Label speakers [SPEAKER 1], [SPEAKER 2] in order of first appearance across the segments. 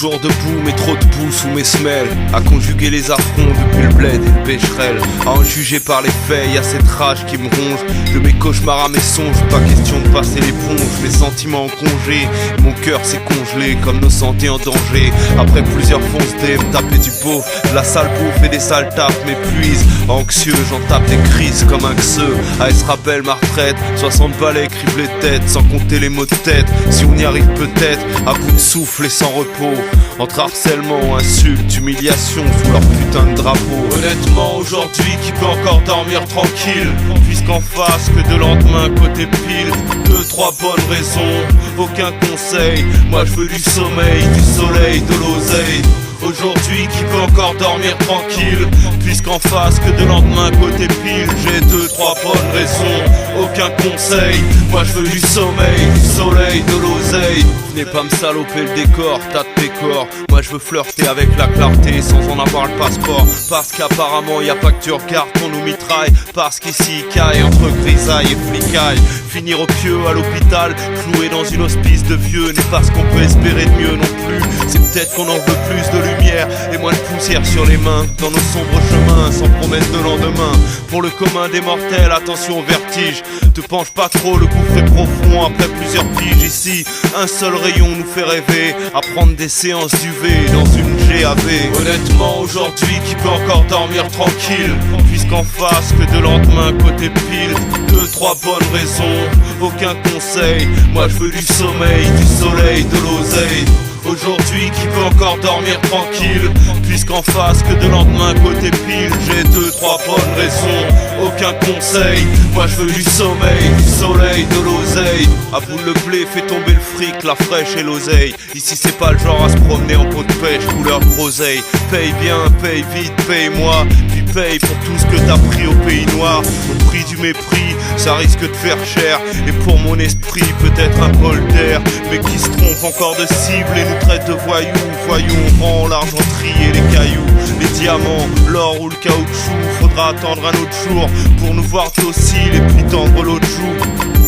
[SPEAKER 1] Toujours debout, mais trop de boue sous mes semelles. À conjuguer les affronts depuis le bled et le pécherel. À en juger par les faits, y'a cette rage qui me ronge. De mes cauchemars à mes songes, pas question de passer l'éponge. Mes sentiments en congé, mon cœur s'est congelé comme nos santé en danger. Après plusieurs fonces D, me taper du beau, de la sale bouffe et des sales tapes m'épuisent. Anxieux, j'en tape des crises comme un xeux. AS rappelle ma retraite, 60 balais criblés de tête, sans compter les maux de tête. Si on y arrive peut-être, à bout de souffle et sans repos. Entre harcèlement, insultes, humiliation sous leur putain de drapeau. Honnêtement aujourd'hui, qui peut encore dormir tranquille? Puisqu'en face que de lendemain côté pile. 2-3 bonnes raisons, aucun conseil. Moi je veux du sommeil, du soleil, de l'oseille. Aujourd'hui qui peut encore dormir tranquille? Puisqu'en face que de lendemain côté pile. J'ai 2-3 bonnes raisons, aucun conseil. Moi je veux du sommeil, du soleil, de l'oseille. Venez pas me saloper le décor, tas de pécor. Moi je veux flirter avec la clarté sans en avoir le passeport. Parce qu'apparemment y a pas que tu regardes qu'on nous mitraille. Parce qu'ici caille entre grisaille et flicaille. Finir au pieu à l'hôpital, cloué dans une hospice de vieux, n'est pas ce qu'on peut espérer de mieux non plus. C'est peut-être qu'on en veut plus de lumière et moins de poussière sur les mains. Dans nos sombres chemins, sans promesse de lendemain. Pour le commun des mortels, attention au vertige. Te penche pas trop, le gouffre est profond après plusieurs piges. Ici, un seul rayon nous fait rêver à prendre des séances d'UV dans une GAV. Honnêtement aujourd'hui, qui peut encore dormir tranquille? Puisqu'en face que de lendemain côté pile. 2-3 bonnes raisons, aucun conseil. Moi je veux du sommeil, du soleil, de l'oseille. Aujourd'hui qui peut encore dormir tranquille? Puisqu'en face que de lendemain côté pile. J'ai 2-3 bonnes raisons, aucun conseil. Moi je veux du sommeil, du soleil, de l'oseille. À bout le blé, fait tomber le fric, la fraîche et l'oseille. Ici c'est pas le genre à se promener en pot de pêche, couleur groseille. Paye bien, paye vite, paye-moi. Puis paye pour tout ce que t'as pris au pays noir. Au prix du mépris, ça risque de faire cher. Et pour mon esprit, peut-être un bol d'air. Mais qui se trompe encore de cible et nous traite de voyous. Voyons, rend l'argenterie et les cailloux, les diamants, l'or ou le caoutchouc. Faudra attendre un autre jour pour nous voir dociles et puis tendre l'autre joue.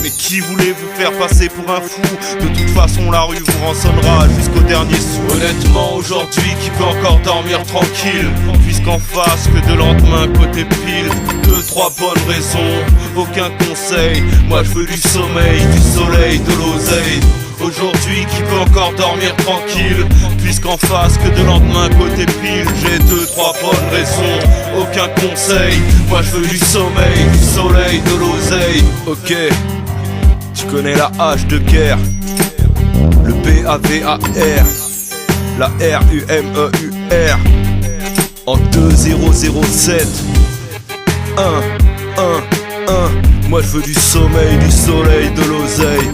[SPEAKER 1] Mais qui voulait vous faire passer pour un fou? De toute façon la rue vous rançonnera jusqu'au dernier sou. Honnêtement aujourd'hui, qui peut encore dormir tranquille? Puisqu'en face que de lendemain côté pile. 2-3 bonnes raisons, aucun conseil. Moi je veux du sommeil, du soleil, de l'oseille. Aujourd'hui qui peut encore dormir tranquille? Puisqu'en face que de lendemain côté pile. J'ai 2-3 bonnes raisons, aucun conseil. Moi je veux du sommeil, du soleil, de l'oseille. Ok, tu connais la hache de guerre, le BAVAR, la RUMEUR en 2007. 1, 1, 1. Moi je veux du sommeil, du soleil, de l'oseille.